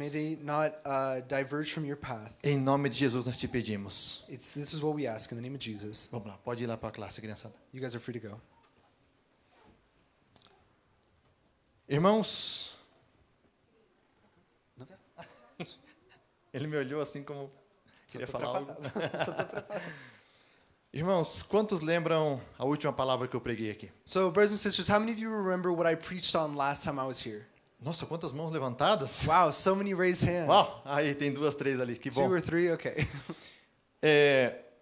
May they not diverge from your path. Em nome de Jesus nós te pedimos. This is what we ask in the name of Jesus. Vamos lá, pode ir lá para a classe, criançada. You guys are free to go. Irmãos, ele me olhou assim como queria falar algo. Irmãos, quantos lembram a última palavra que eu preguei aqui? So, brothers and sisters, how many of you remember what I preached on last time I was here? Nossa, quantas mãos levantadas. Wow, so many raised hands. Uau, aí tem 2, 3 ali, que 2 bom. or 3, okay.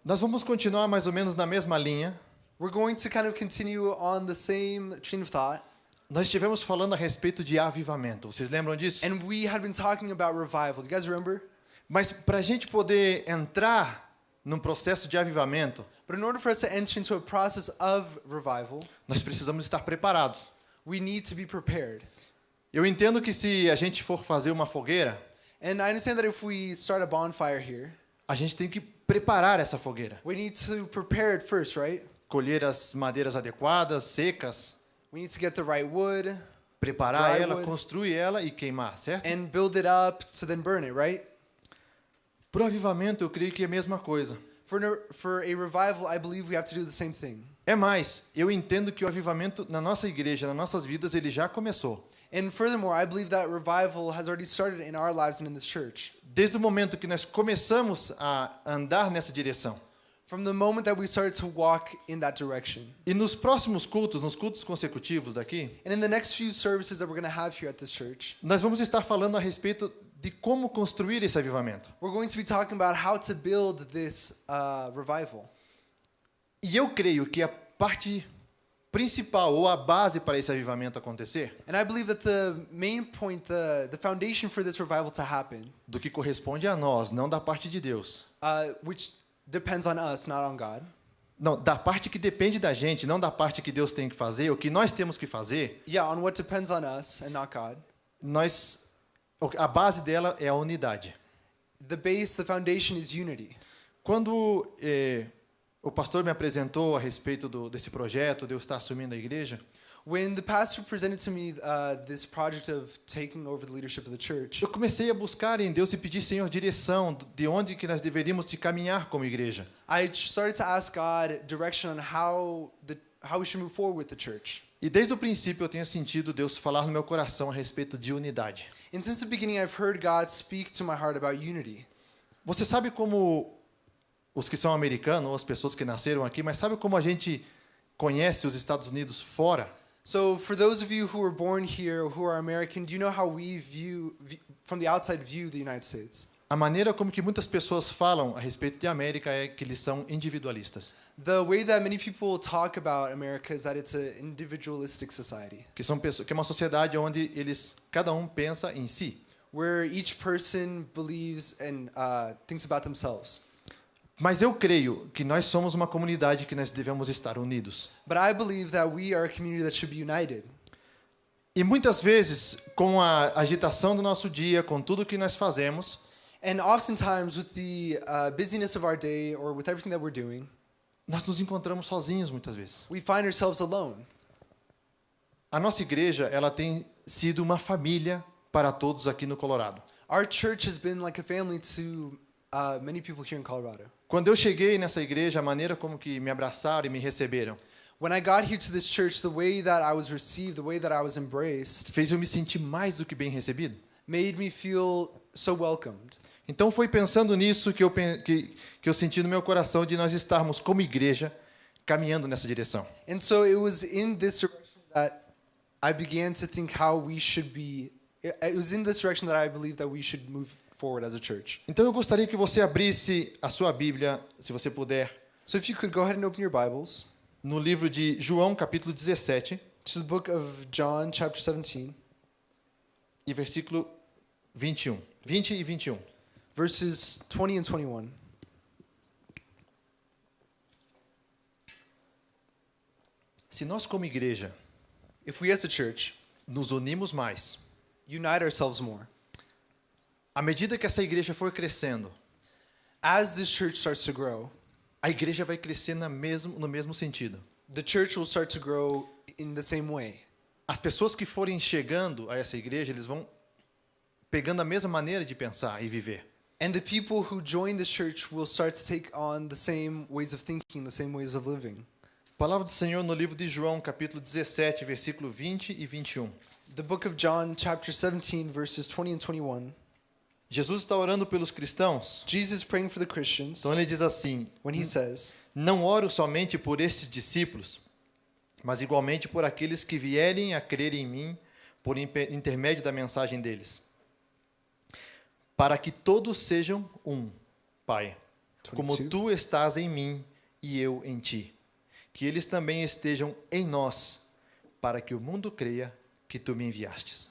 Nós vamos continuar mais ou menos na mesma linha. We're going to kind of continue on the same train of thought. Nós estivemos falando a respeito de avivamento. Vocês lembram disso? And we had been talking about revival. Do you guys remember? Mas para a gente poder entrar num processo de avivamento, But in order for us to enter into a process of revival, nós precisamos estar preparados. we need to be prepared. Eu entendo que se a gente for fazer uma fogueira, And I understand that if we start a bonfire here, a gente tem que preparar essa fogueira. we need to prepare it first, right? Colher as madeiras adequadas, secas, We need to get the right wood preparar Dry ela, wood. construir ela e queimar, certo? and build it up to then burn it, right? Para o avivamento, eu creio que é a mesma coisa. For a revival, I believe we have to do the same thing. É mais, eu entendo que o avivamento na nossa igreja, nas nossas vidas, ele já começou. And furthermore, I believe that revival has already started in our lives and in this church. Desde o momento que nós começamos a andar nessa direção. From the moment that we started to walk in that direction. E nos próximos cultos, nos cultos consecutivos daqui, And in the next few services that we're going to have here at this church, nós vamos estar falando a respeito de como construir esse avivamento. we're going to be talking about how to build this revival. E eu creio que a parte principal ou a base para esse avivamento acontecer, And I believe that the main point, the foundation for this revival to happen, do que corresponde a nós, não da parte de Deus. which depends on us, not on God. Não, da parte que depende da gente, não da parte que Deus tem que fazer, o que nós temos que fazer, Yeah, on what depends on us and not God. a base dela é a unidade. The base, the foundation is unity. Quando o pastor me apresentou a respeito desse projeto, de eu estar assumindo a igreja, When the pastor presented to me this project of taking over the leadership of the church, eu comecei a buscar em Deus e pedir, Senhor, direção de onde que nós deveríamos te caminhar como igreja. I started to ask God direction on how we should move forward with the church. E desde o princípio eu tenho sentido Deus falar no meu coração a respeito de unidade. And since the beginning, I've heard God speak to my heart about unity. Você sabe como os que são americanos, ou as pessoas que nasceram aqui, mas sabe como a gente conhece os Estados Unidos fora? So for those of you who were born here, who are American, do you know how we view from the outside view the United States? A maneira como que muitas pessoas falam a respeito de América é que eles são individualistas. The way that many people talk about America is that it's an individualistic society, Que é uma sociedade onde cada um pensa em si. where each person believes and thinks about themselves. Mas eu creio que nós somos uma comunidade que nós devemos estar unidos. But I believe that we are a community that should be united. E muitas vezes, com a agitação do nosso dia, com tudo que nós fazemos, And oftentimes, with the busyness of our day or with everything that we're doing, nós nos encontramos sozinhos muitas vezes. we find ourselves alone. A nossa igreja, ela tem sido uma família para todos aqui no Colorado. Our church has been like a family to many people here in Colorado. Quando eu cheguei nessa igreja, a maneira como que me abraçaram e me receberam, When I got here to this church, the way that I was received, the way that I was embraced, fez eu me sentir mais do que bem recebido. made me feel so welcomed. Então foi pensando nisso que eu senti no meu coração de nós estarmos como igreja caminhando nessa direção. And so it was in this direction that I began to think how we should be. It was in this direction that I believe that we should move forward as a church. Então eu gostaria que você abrisse a sua Bíblia, se você puder, So if you could go ahead and open your Bibles no livro de João, capítulo 17, to the book of John, chapter 17, e versículo 21. 20 e 21. verses 20 and 21. Se nós como igreja If we as a church nos unimos mais, unite ourselves more, à medida que essa igreja for crescendo, as this church starts to grow, a igreja vai crescer no mesmo sentido. the church will start to grow in the same way. As pessoas que forem chegando a essa igreja, eles vão pegando a mesma maneira de pensar e viver. And the people who join the church will start to take on the same ways of thinking, the same ways of living. Palavra do Senhor no livro de João, capítulo 17, versículo 20 e 21. The book of John, chapter 17, verses 20 and 21. Jesus está orando pelos cristãos. Jesus praying for the Christians Então ele diz assim: when he says, não oro somente por esses discípulos, mas igualmente por aqueles que vierem a crer em mim por intermédio da mensagem deles. Para que todos sejam um, Pai, como 22. tu estás em mim e eu em ti. Que eles também estejam em nós, para que o mundo creia que tu me enviastes.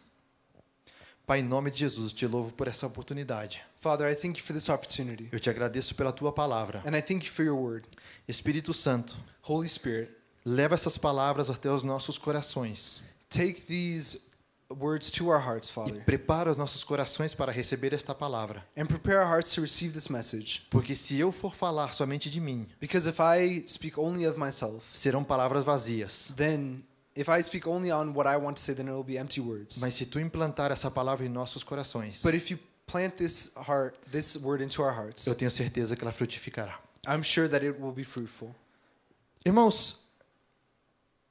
Pai, em nome de Jesus, te louvo por essa oportunidade. Father, I thank you for this opportunity. Eu te agradeço pela tua palavra. And I thank you for your word. Espírito Santo, Holy Spirit, leva essas palavras até os nossos corações. take these words to our hearts, E Father, prepara os nossos corações para receber esta palavra. and prepare our hearts to receive this message. Porque se eu for falar somente de mim, Because if I speak only of myself, serão palavras vazias. then if I speak only on what I want to say, then it will be empty words. Mas se tu implantar essa palavra em nossos corações, But if you plant this word into our hearts, eu tenho certeza que ela frutificará. I'm sure that it will be fruitful. Irmãos,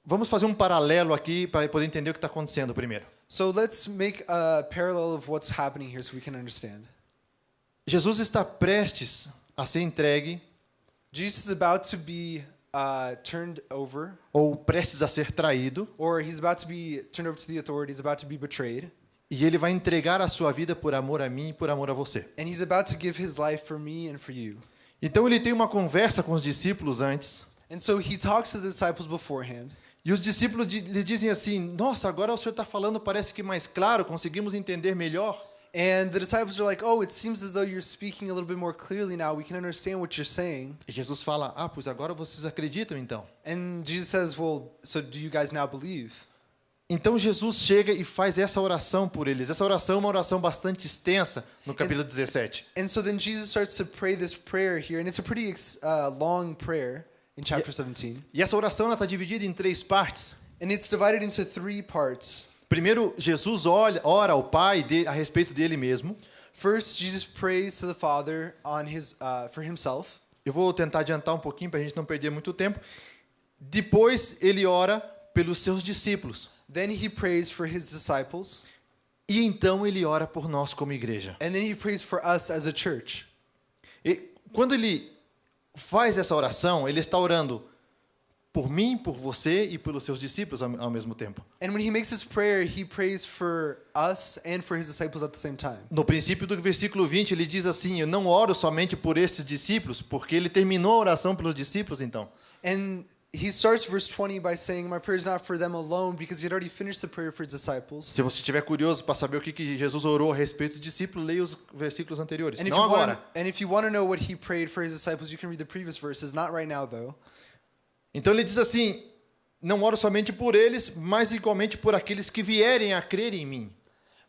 vamos fazer um paralelo aqui para poder entender o que está acontecendo primeiro. So let's make a parallel of what's happening here so we can understand. Jesus está prestes a ser entregue Jesus is about to be turned over, ou prestes a ser traído, or he's about to be turned over to the authorities, about to be betrayed, e ele vai entregar a sua vida por amor a mim e por amor a você. and he's about to give his life for me and for you. Então ele tem uma conversa com os discípulos antes, And so he talks to the disciples beforehand, e os discípulos lhe dizem assim: nossa, agora o senhor está falando, parece que mais claro, conseguimos entender melhor. and the disciples are like, "Oh, it seems as though you're speaking a little bit more clearly now. We can understand what you're saying." E Jesus fala: ah, pois agora vocês acreditam então. And Jesus says, "Well, so do you guys now believe?" Então Jesus chega e faz essa oração por eles. Essa oração é uma oração bastante extensa no capítulo 17. And so then Jesus starts to pray this prayer here, and it's a pretty long prayer in chapter 17. E essa oração está dividida em 3 partes. And it's divided into 3 parts. Primeiro, Jesus ora ao Pai a respeito dele mesmo. First, Jesus prays to the Father on for himself. Eu vou tentar adiantar um pouquinho para a gente não perder muito tempo. Depois, ele ora pelos seus discípulos. Then he prays for his disciples. E então ele ora por nós como igreja. And then he prays for us as a church. E quando ele faz essa oração, ele está orando por mim, por você e pelos seus discípulos ao mesmo tempo. And when he makes this prayer, he prays for us and for his disciples at the same time. No princípio do versículo 20, ele diz assim: eu não oro somente por esses discípulos, porque ele terminou a oração pelos discípulos então. And he starts verse 20 by saying, "My prayer is not for them alone," because he had already finished the prayer for his disciples. Se você estiver curioso para saber o que Jesus orou a respeito do discípulo, leia os versículos anteriores. And if, Não agora. you want to know what he prayed for his disciples, you can read the previous verses, not right now though. Então ele diz assim: não oro somente por eles, mas igualmente por aqueles que vierem a crer em mim.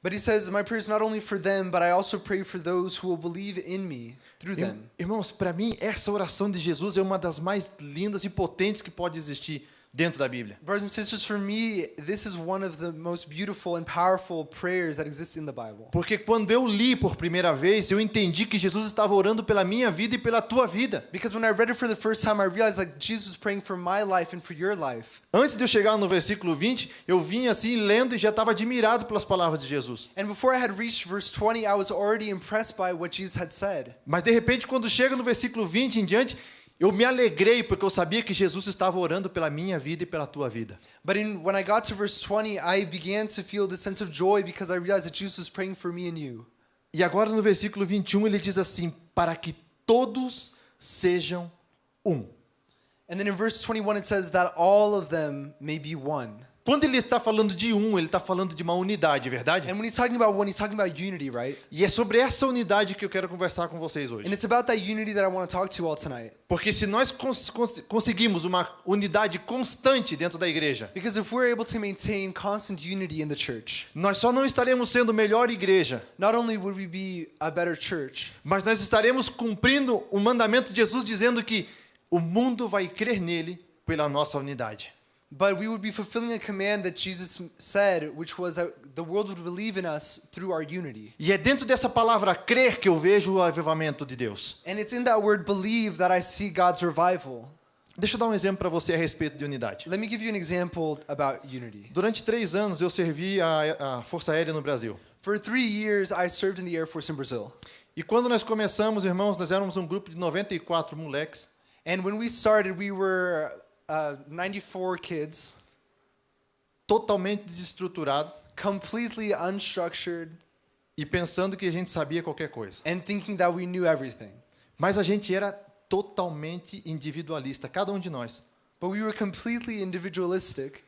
But he says, "My prayer is not only for them, but I also pray for those who will believe in me through them." Irmãos, para mim, essa oração de Jesus é uma das mais lindas e potentes que pode existir dentro da Bíblia. Brothers and sisters, for me, this is one of the most beautiful and powerful prayers that exist in the Bible. Porque quando eu li por primeira vez, eu entendi que Jesus estava orando pela minha vida e pela tua vida. Because when I read it for the first time, I realized like Jesus was praying for my life and for your life. Antes de eu chegar no versículo 20, eu vinha assim lendo e já estava admirado pelas palavras de Jesus. And before I had reached verse 20, I was already impressed by what Jesus had said. Mas de repente, quando chega no versículo 20 em diante, eu me alegrei porque eu sabia que Jesus estava orando pela minha vida e pela tua vida. But when I got to verse 20, I began to feel this sense of joy because I realized that Jesus was praying for me and you. E agora no versículo 21 ele diz assim: para que todos sejam um. And then in verse 21 it says that all of them may be one. Quando ele está falando de um, ele está falando de uma unidade, verdade? And when he's talking about one, he's talking about unity, right? E é sobre essa unidade que eu quero conversar com vocês hoje. And it's about that unity that I want to talk to you all tonight. Porque se nós conseguimos uma unidade constante dentro da igreja, Because if we're able to maintain constant unity in the church, nós só não estaremos sendo melhor igreja, not only would we be a better church, mas nós estaremos cumprindo o mandamento de Jesus dizendo que o mundo vai crer nele pela nossa unidade. but we would be fulfilling a command that Jesus said, which was that the world would believe in us through our unity. E é dentro dessa palavra crer que eu vejo o avivamento de Deus. And it's in that word believe that I see God's revival. Deixa eu dar um exemplo para você a respeito de unidade. Let me give you an example about unity. Durante 3 anos eu servi a Força Aérea no Brasil. For 3 years, I served in the Air Force in Brazil. E quando nós começamos, irmãos, nós éramos um grupo de 94 moleques. And when we started, we were 94 kids, Totalmente desestruturado completely unstructured, e pensando que a gente sabia qualquer coisa. and thinking that we knew everything. Mas a gente era totalmente individualista, cada um de nós. But we were completely individualistic.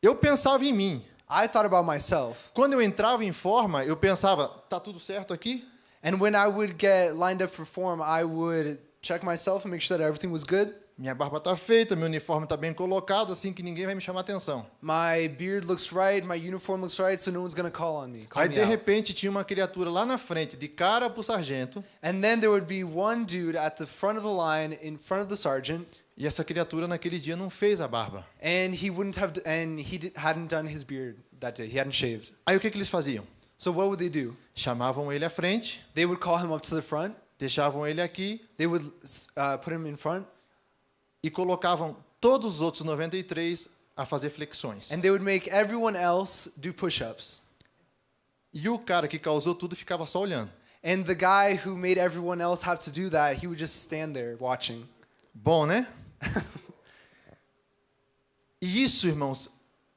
Eu pensava em mim. I thought about myself. Quando eu entrava em forma, eu pensava, tá tudo certo aqui? And when I would get lined up for form, I would check myself and make sure that everything was good. Minha barba tá feita, meu uniforme tá bem colocado, assim que ninguém vai me chamar atenção. My beard looks right, my uniform looks right, so no one's going to call on me. Call Aí me de out. repente tinha uma criatura lá na frente, de cara pro sargento, And then there would be one dude at the front of the line in front of the sergeant, e essa criatura naquele dia não fez a barba. and hadn't done his beard that day. He hadn't shaved. Aí o que eles faziam? So what would they do? Chamavam ele à frente, They would call him up to the front. deixavam ele aqui They would put him in front, e colocavam todos os outros 93 a fazer flexões. and they would make everyone else do push-ups. E o cara que causou tudo ficava só olhando. And the guy who made everyone else have to do that, he would just stand there watching. Bom, né? E isso, irmãos,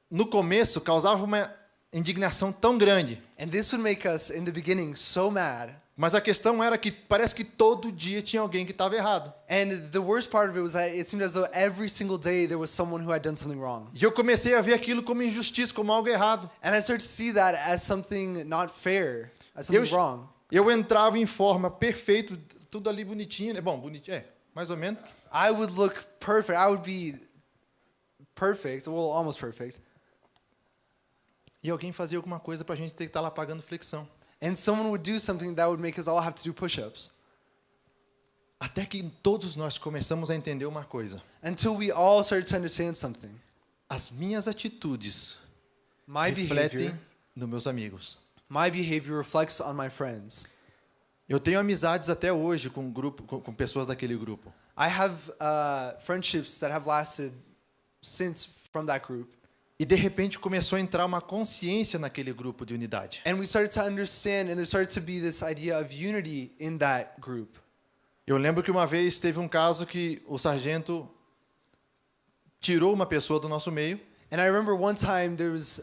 no começo causava uma indignação tão grande. And this would make us, in the beginning, so mad. Mas a questão era que parece que todo dia tinha alguém que estava errado. And the worst part of it was that it seemed as though every single day there was someone who had done something wrong. E eu comecei a ver aquilo como injustiça, como algo errado. And I started to see that as something not fair, as something wrong. Eu entrava em forma perfeito, tudo ali bonitinho, né? Bom, bonitinho, mais ou menos. I would look perfect. I would be perfect, well, almost perfect. E alguém fazia alguma coisa para a gente ter que estar lá pagando flexão. And someone would do something that would make us all have to do push-ups. Até que todos nós começamos a entender uma coisa. Until we all started to understand something. As minhas atitudes My refletem behavior, nos meus amigos. my behavior reflects on my friends. Eu tenho amizades até hoje com com pessoas daquele grupo. I have friendships that have lasted since from that group. E de repente começou a entrar uma consciência naquele grupo de unidade. And we started to understand, and there started to be this idea of unity in that group. Eu lembro que uma vez teve um caso que o sargento tirou uma pessoa do nosso meio. And I remember one time there was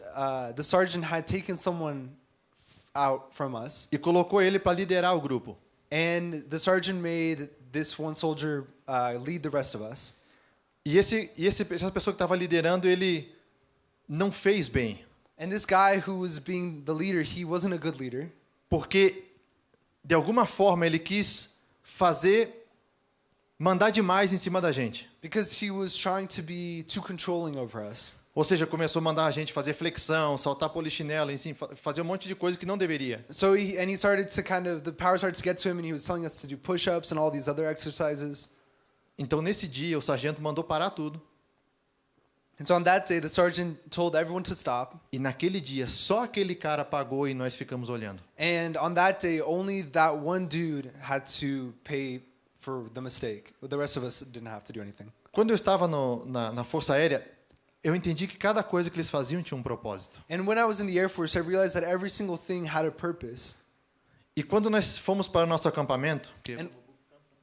the sergeant had taken someone out from us, E colocou ele para liderar o grupo. and the sergeant made this one soldier lead the rest of us. E essa pessoa que estava liderando, ele não fez bem. And this guy who was being the leader, he wasn't a good leader. Porque, de alguma forma, ele quis mandar demais em cima da gente. Because he was trying to be too controlling over us. Ou seja, começou a mandar a gente fazer flexão, saltar polichinelo, enfim, fazer um monte de coisa que não deveria. So he started to the power started to get to him, and he was telling us to do push-ups and all these other exercises. Então, nesse dia, o sargento mandou parar tudo. And so on that day, the sergeant told everyone to stop. E naquele dia, só aquele cara pagou e nós ficamos olhando. And on that day, only that one dude had to pay for the mistake. The rest of us didn't have to do anything. Quando eu estava na Força Aérea, eu entendi que cada coisa que eles faziam tinha um propósito. And when I was in the Air Force, I realized that every single thing had a purpose. E quando nós fomos para o nosso acampamento,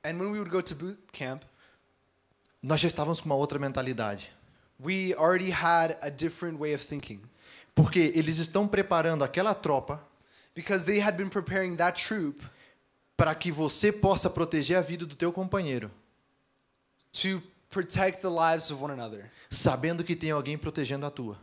And when we would go to boot camp, nós já estávamos com uma outra mentalidade. we already had a different way of thinking. Porque eles estão preparando aquela tropa Because they had been preparing that troop para que você possa proteger a vida do teu companheiro, to protect the lives of one another. sabendo que tem alguém protegendo a tua.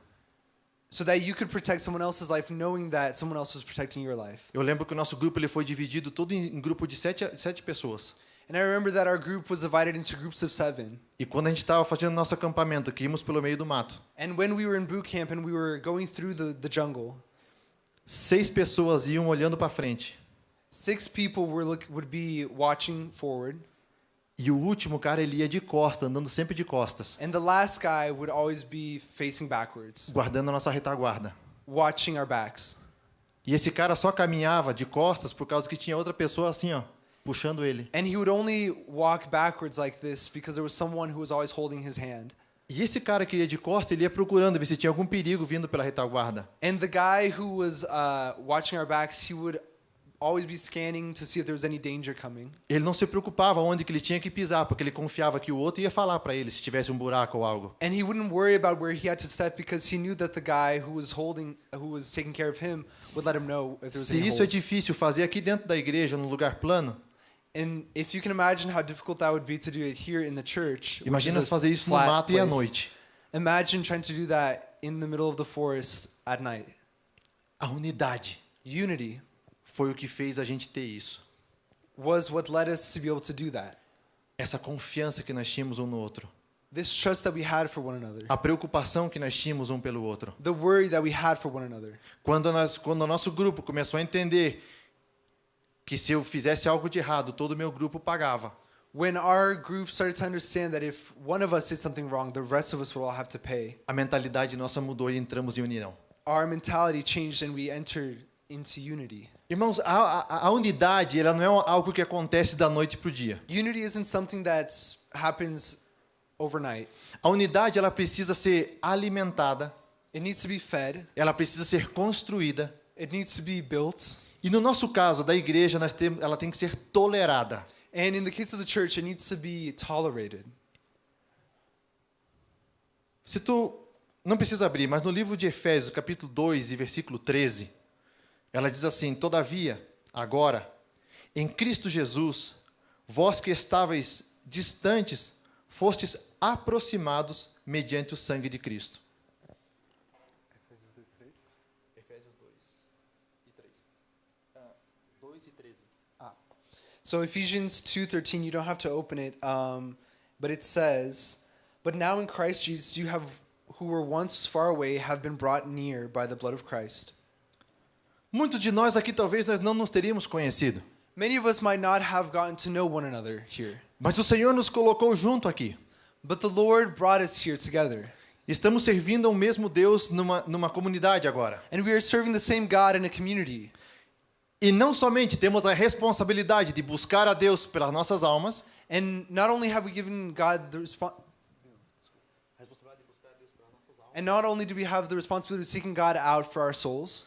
So that you could protect someone else's life, knowing that someone else was protecting your life. Eu lembro que o nosso grupo ele foi dividido todo em grupo de sete pessoas. And I remember that our group was divided into groups of 7. E quando a gente estava fazendo nosso acampamento, que íamos pelo meio do mato, And when we were in boot camp and we were going through the jungle, 6 pessoas iam olhando para frente 6 people would be watching forward, E o último cara, ele ia de costas, andando sempre de costas, And the last guy would always be facing backwards, guardando a nossa retaguarda. watching our backs. E esse cara só caminhava de costas por causa que tinha outra pessoa assim, ó, puxando ele. And he would only walk backwards like this because there was someone who was always holding his hand. E esse cara que ia de costas, ele ia procurando ver se tinha algum perigo vindo pela retaguarda. And the guy who was watching our backs, he would always be scanning to see if there was any danger coming. Ele não se preocupava onde que ele tinha que pisar, porque ele confiava que o outro ia falar para ele se tivesse um buraco ou algo. And he wouldn't worry about where he had to step because he knew that the guy who was taking care of him would let him know if there was Se any isso é holes. difícil fazer aqui dentro da igreja, num lugar plano, And if you can imagine how difficult that would be to do it here in the church, which imagina is a fazer isso no flat mato e à place. noite. Imagine trying to do that in the middle of the forest at night. A unidade Unity foi o que fez a gente ter isso. was what led us to be able to do that. Essa confiança que nós tínhamos um no outro. This trust that we had for one another. A preocupação que nós tínhamos um pelo outro. The worry that we had for one another. Quando o nosso grupo começou a entender que se eu fizesse algo de errado, todo o meu grupo pagava. When our group started to understand that if one of us did something wrong, the rest of us would all have to pay. A mentalidade nossa mudou e entramos em união. Our mentality changed and we entered into unity. Irmãos, a unidade, ela não é algo que acontece da noite para o dia. Unity isn't something that happens overnight. A unidade, ela precisa ser alimentada, It needs to be fed. ela precisa ser construída. It needs to be built. E no nosso caso, da igreja, ela tem que ser tolerada. And in the case of the church, it needs to be tolerated. Se tu não precisa abrir, mas no livro de Efésios, capítulo 2 e versículo 13, ela diz assim: Todavia, agora, em Cristo Jesus, vós que estáveis distantes, fostes aproximados mediante o sangue de Cristo. Efésios 2 e 3. 2 e 13. So Ephesians 2:13, you don't have to open it, but it says, "But now in Christ Jesus, you who were once far away have been brought near by the blood of Christ." Muitos de nós aqui talvez nós não nos teríamos conhecido, Many of us might not have gotten to know one another here, mas o Senhor nos colocou junto aqui. but the Lord brought us here together. Estamos servindo ao mesmo Deus numa comunidade agora. And we are serving the same God in a community. E não somente temos a responsabilidade de buscar a Deus pelas nossas almas, And not only have we given God the and not only do we have the responsibility of seeking God out for our souls,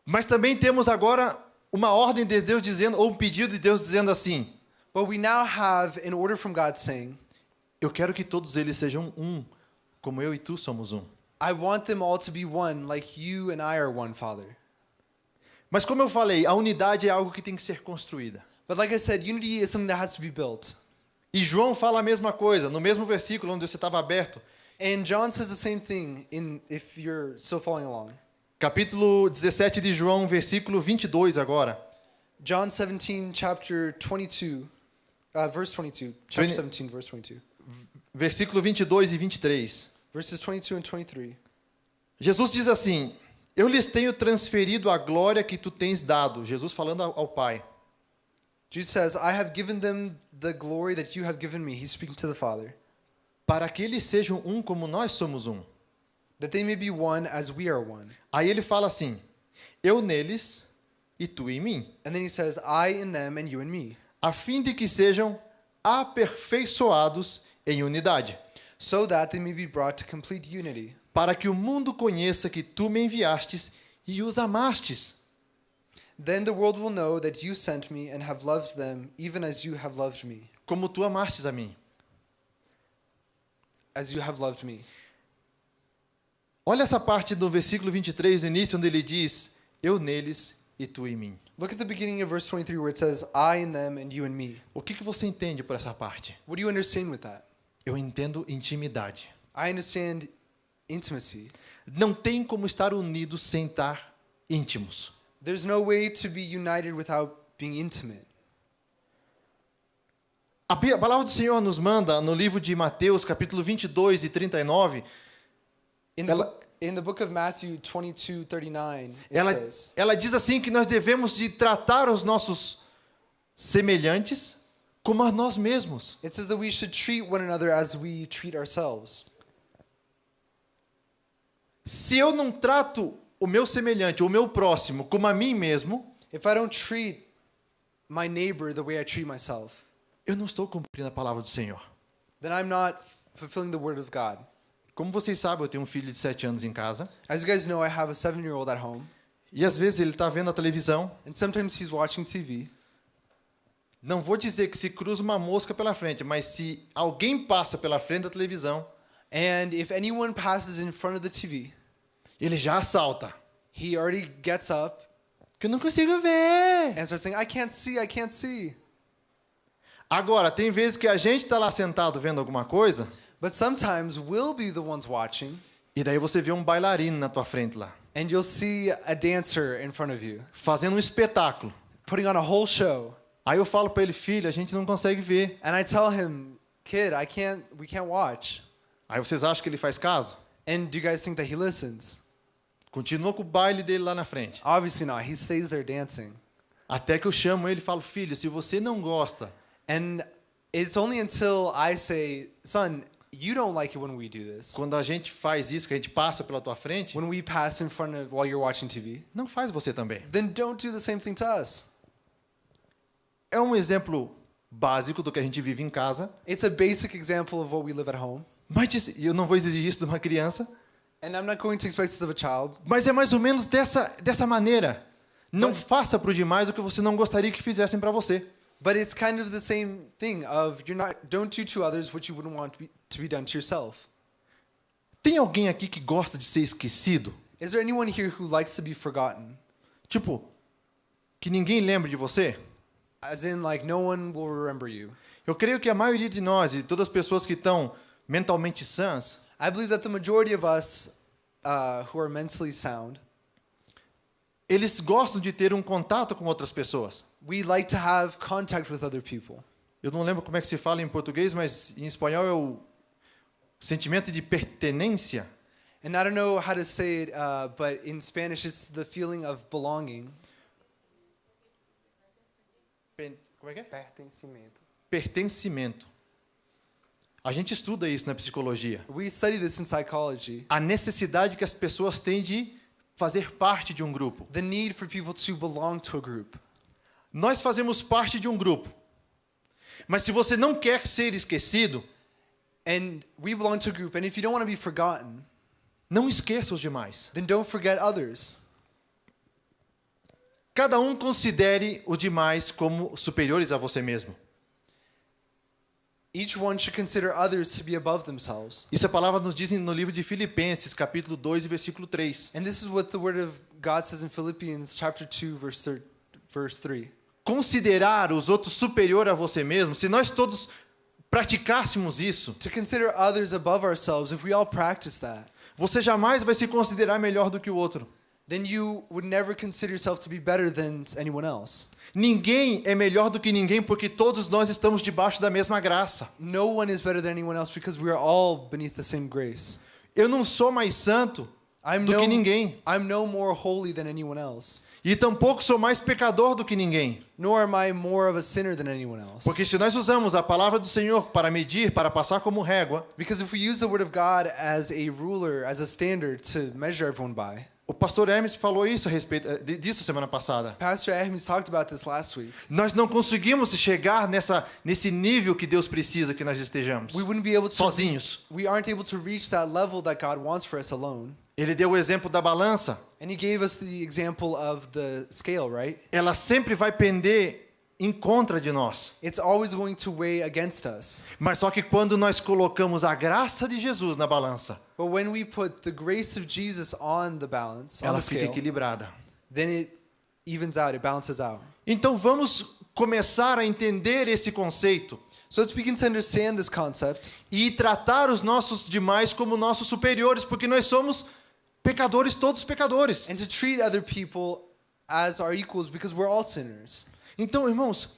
mas também temos agora uma ordem de Deus dizendo, ou um pedido de Deus dizendo assim: but we now have an order from God saying, eu quero que todos eles sejam um, como eu e tu somos um. I want them all to be one, like you and I are one, Father. Mas como eu falei, a unidade é algo que tem que ser construída. But like I said, unity is something that has to be built. E João fala a mesma coisa, no mesmo versículo onde você estava aberto. And John says the same thing if you're still following along. Capítulo 17 de João, versículo 22 agora. John 17, chapter 22, verse 22. Chapter 17, verse 22. Versículo 22 e 23. Verses 22 and 23. Jesus diz assim: eu lhes tenho transferido a glória que tu tens dado. Jesus falando ao Pai. Jesus says, I have given them the glory that you have given me. He's speaking to the Father. Para que eles sejam um como nós somos um. That they may be one as we are one. Aí ele fala assim: eu neles e tu em mim. And then he says, I in them and you in me. A fim de que sejam aperfeiçoados em unidade. So that they may be brought to complete unity. Para que o mundo conheça que tu me enviastes e os amastes. Then the world will know that you sent me and have loved them, even as you have loved me. Como tu amastes a mim. As you have loved me. Olha essa parte do versículo 23, no início, onde ele diz: eu neles e tu em mim. Look at the beginning of verse 23 where it says, I in them and you in me. O que você entende por essa parte? What do you understand with that? Eu entendo intimidade. I understand intimacy. Não tem como estar unidos sem estar íntimos. There's no way to be united without being intimate. A palavra do Senhor nos manda, no livro de Mateus, capítulo 22 e 39, In the book of Matthew 22:39, it says, ela diz assim que nós devemos de tratar os nossos semelhantes como a nós mesmos. It says that we should treat one another as we treat ourselves. Se eu não trato o meu semelhante, o meu próximo, como a mim mesmo, If I don't treat my neighbor the way I treat myself, eu não estou cumprindo a palavra do Senhor. then I'm not fulfilling the word of God. Como vocês sabem, eu tenho um filho de 7 anos em casa. As you guys know, I have a 7-year-old at home, E às vezes ele está vendo a televisão. and sometimes he's watching TV. Não vou dizer que se cruza uma mosca pela frente, mas se alguém passa pela frente da televisão, And if anyone passes in front of the TV, ele já assalta. he already gets up Que eu não consigo ver. and starts saying, I can't see, I can't see. Agora, tem vezes que a gente está lá sentado vendo alguma coisa, But sometimes we'll be the ones watching, e daí você vê um bailarino na tua frente lá, and you'll see a dancer in front of you, fazendo um espetáculo. putting on a whole show. Aí eu falo para ele, filho, a gente não consegue ver. And I tell him, kid, we can't watch. Aí vocês acham que ele faz caso? And do you guys think that he listens? Continua com o baile dele lá na frente. Obviously not. He stays there dancing. Até que eu chamo ele e falo, filho, se você não gosta, And it's only until I say, son, you don't like it when we do this. quando a gente faz isso, que a gente passa pela tua frente, When we pass in front of while you're watching TV, não faz você também. then don't do the same thing to us. É um exemplo básico do que a gente vive em casa, It's a basic example of what we live at home. mas eu não vou exigir isso de uma criança, And I'm not going to expect this of a child. mas é mais ou menos dessa maneira. Não faça para o demais o que você não gostaria que fizessem para você. But it's kind of the same thing of don't do to others what you wouldn't want to be done to yourself. Tem alguém aqui que gosta de ser esquecido? Is there anyone here who likes to be forgotten? Tipo, que ninguém lembre de você? As in, like, no one will remember you. Eu creio que a maioria de nós e todas as pessoas que estão mentalmente sãs, I believe that the majority of us who are mentally sound, eles gostam de ter um contato com outras pessoas. we like to have contact with other people. Eu não lembro como é que se fala em português, mas em espanhol é o sentimento de pertenência. And I don't know how to say it, but in Spanish it's the feeling of belonging. Como é que é? Pertencimento. Pertencimento. A gente estuda isso na psicologia. We study this in psychology. A necessidade que as pessoas têm de fazer parte de um grupo. The need for people to belong to a group. Nós fazemos parte de um grupo. Mas se você não quer ser esquecido, And we belong to a group, and if you don't want to be forgotten, não esqueça os demais. then don't forget others. Cada um considere os demais como superiores a você mesmo. Each one should consider others to be above themselves. Isso a palavra nos diz no livro de Filipenses, capítulo 2 e versículo 3. And this is what the word of God says in Philippians chapter 2 verse 3. Considerar os outros superior a você mesmo, se nós todos praticássemos isso, To consider others above ourselves, if we all practice that, você jamais vai se considerar melhor do que o outro. then you would never consider yourself to be better than anyone else. Ninguém é melhor do que ninguém porque todos nós estamos debaixo da mesma graça. No one is better than anyone else because we are all beneath the same grace. Eu não sou mais santo do que ninguém. I'm no more holy than anyone else. E tampouco sou mais pecador do que ninguém. Nor am I more of a sinner than anyone else. Porque se nós usamos a palavra do Senhor para medir, para passar como régua, Because if we use the word of God as a ruler, as a standard to measure everyone by, o pastor Hermes falou isso a respeito disso semana passada. Pastor Hermes talked about this last week. Nós não conseguimos chegar nesse nível que Deus precisa que nós estejamos. We wouldn't be able to Sozinhos. We aren't able to reach that level that God wants for us alone. Ele deu o exemplo da balança. And he gave us the example of the scale, right? Ela sempre vai pender em contra de nós. It's always going to weigh against us. Mas só que quando nós colocamos a graça de Jesus na balança, But when we put the grace of Jesus on the balance, on ela the fica scale, equilibrada. then it evens out, it balances out. Então vamos começar a entender esse conceito So let's begin to understand this concept e tratar os nossos demais como nossos superiores, porque nós somos pecadores, todos pecadores. and to treat other people as our equals because we're all sinners. Então, irmãos,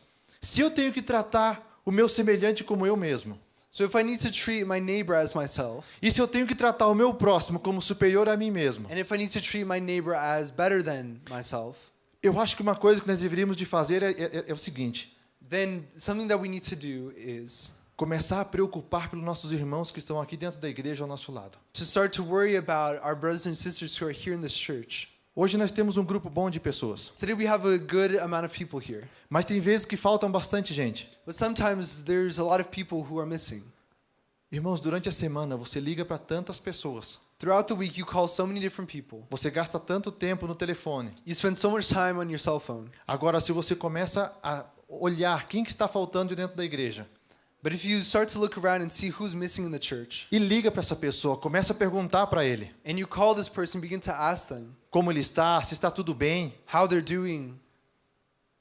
se eu tenho que tratar o meu semelhante como eu mesmo, So if I need to treat my neighbor as myself, e se eu tenho que tratar o meu próximo como superior a mim mesmo, and if I need to treat my neighbor as better than myself, eu acho que uma coisa que nós deveríamos de fazer é o seguinte: then something that we need to do is começar a preocupar pelos nossos irmãos que estão aqui dentro da igreja ao nosso lado. to start to worry about our brothers and sisters who are here in this church. Hoje nós temos um grupo bom de pessoas, Today we have a good amount of people here, mas tem vezes que faltam bastante gente. but sometimes there's a lot of people who are missing. Irmãos, durante a semana você liga para tantas pessoas, Throughout the week, you call so many different people. você gasta tanto tempo no telefone. You spend so much time on your cell phone. Agora, se você começa a olhar quem que está faltando dentro da igreja But if you start to look around and see who's missing in the church, e liga para essa pessoa, começa a perguntar para ele and you call this person, begin to ask them como ele está, se está tudo bem. how they're doing,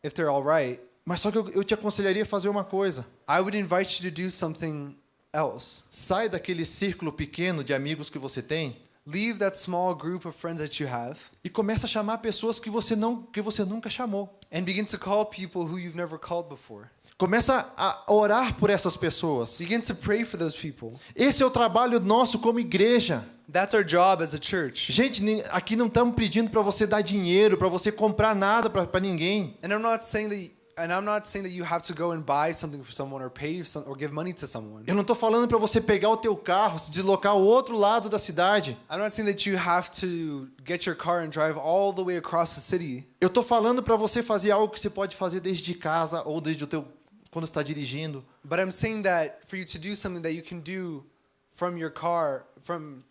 if they're all right, Mas só que eu te aconselharia a fazer uma coisa. I would invite you to do something else. Sai daquele círculo pequeno de amigos que você tem Leave that small group of friends that you have e começa a chamar pessoas que você nunca chamou. and begin to call people who you've never called before. Começa a orar por essas pessoas. Begin to pray for those people. Esse é o trabalho nosso como igreja. That's our job as a church. Gente, aqui não estamos pedindo para você dar dinheiro, para você comprar nada para ninguém. And I'm not saying that you have to go and buy something for someone or pay or give money to someone. Eu não estou falando para você pegar o teu carro, se deslocar ao outro lado da cidade. I'm not saying that you have to get your car and drive all the way across the city. Eu estou falando para você fazer algo que você pode fazer desde casa ou desde o teu quando está dirigindo. But I'm saying that for you to do something that you can do from your car, from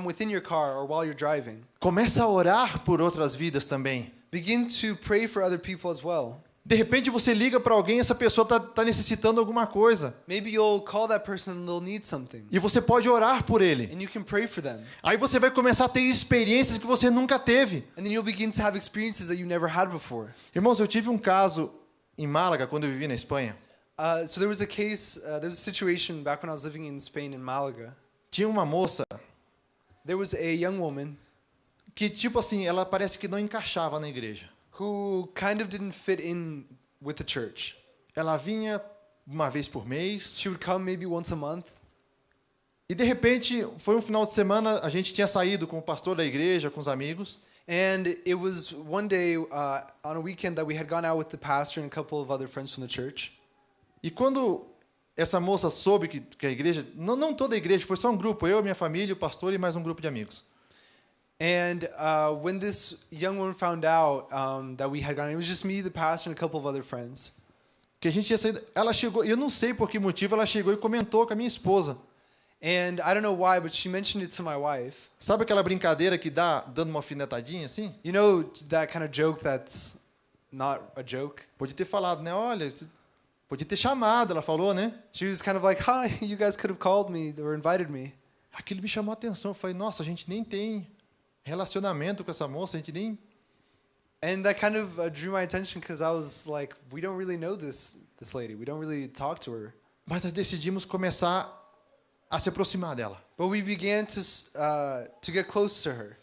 within your car or while you're driving. Começa a orar por outras vidas também. Begin to pray for other people as well. De repente você liga para alguém, essa pessoa está necessitando alguma coisa. Maybe you'll call that person and they'll need something. E você pode orar por ele. And you can pray for them. Aí você vai começar a ter experiências que você nunca teve. And then you'll begin to have experiences that you never had before. Irmãos, eu tive um caso em Málaga, quando eu vivi na Espanha. So there was a situation back when I was living in Spain, in Malaga. Tinha uma moça There was a young woman que, tipo assim, ela parece que não encaixava na igreja. who kind of didn't fit in with the church. Ela vinha uma vez por mês She would come maybe once a month. e, de repente, foi um final de semana, a gente tinha saído com o pastor da igreja, com os amigos. And it was one day on a weekend that we had gone out with the pastor and a couple of other friends from the church. E quando essa moça soube que a igreja, não toda a igreja, foi só um grupo, eu, minha família, o pastor e mais um grupo de amigos. And when this young woman found out that we had gone, it was just me, the pastor, and a couple of other friends. Que a gente ia sair, ela chegou, e eu não sei por que motivo, ela chegou e comentou com a minha esposa. And I don't know why, but she mentioned it to my wife. Sabe aquela brincadeira que dá dando uma alfinetadinha assim? You know that kind of joke that's not a joke? Podia ter falado, né? Olha, podia ter chamado, ela falou, né? She was kind of like, hi, you guys could have called me or invited me. Aquilo me chamou a atenção. Eu falei, nossa, a gente nem tem relacionamento com essa moça, a gente nem... And that kind of drew my attention because I was like, we don't really know this lady. We don't really talk to her. Mas nós decidimos começar a se aproximar dela. But we began to get close to her.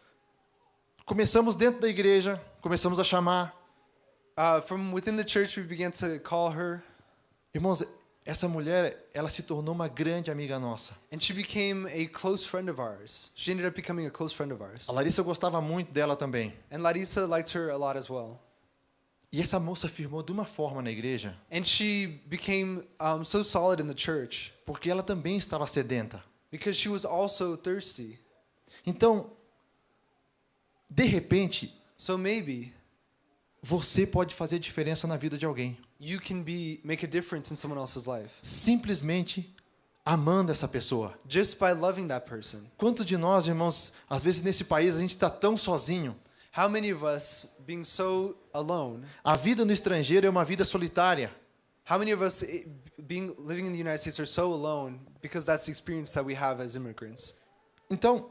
Começamos dentro da igreja, começamos a chamar. From within the church, we began to call her. Irmãos, essa mulher, ela se tornou uma grande amiga nossa. And she became a close friend of ours. She ended up becoming a close friend of ours. A Larissa gostava muito dela também. And Larissa liked her a lot as well. E essa moça firmou de uma forma na igreja, And she became so solid in the church porque ela também estava sedenta. because she was also thirsty. Então, de repente, So maybe você pode fazer diferença na vida de alguém. you can make a difference in someone else's life Simplesmente amando essa pessoa. just by loving that person. Quantos de nós, irmãos, às vezes nesse país a gente está tão sozinho. How many of us being so alone? A vida no estrangeiro é uma vida solitária. How many of us living in the United States are so alone because that's the experience that we have as immigrants? Então,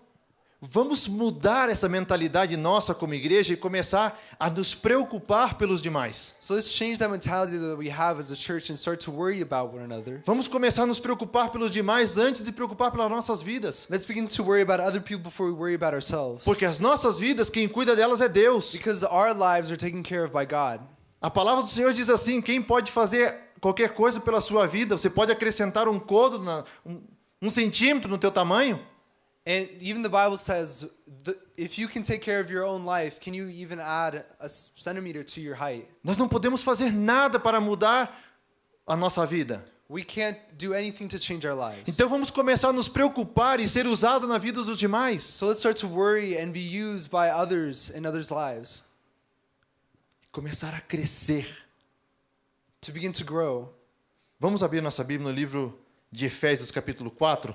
vamos mudar essa mentalidade nossa como igreja e começar a nos preocupar pelos demais. So let's change that mentality that we have as a church and start to worry about one another. Vamos começar a nos preocupar pelos demais antes de preocupar pelas nossas vidas. Let's begin to worry about other people before we worry about ourselves. Porque as nossas vidas, quem cuida delas é Deus. Because our lives are taken care of by God. A palavra do Senhor diz assim, quem pode fazer qualquer coisa pela sua vida, você pode acrescentar um côvado, um centímetro no teu tamanho. And even the Bible says, if you can take care of your own life, can you even add a centimeter to your height? Nós não podemos fazer nada para mudar a nossa vida. We can't do anything to change our lives. Então vamos começar a nos preocupar e ser usado na vida dos demais. So let's start to worry and be used by others in others' lives. Começar a crescer. To begin to grow. Vamos abrir nossa Bíblia no livro de Efésios, capítulo 4.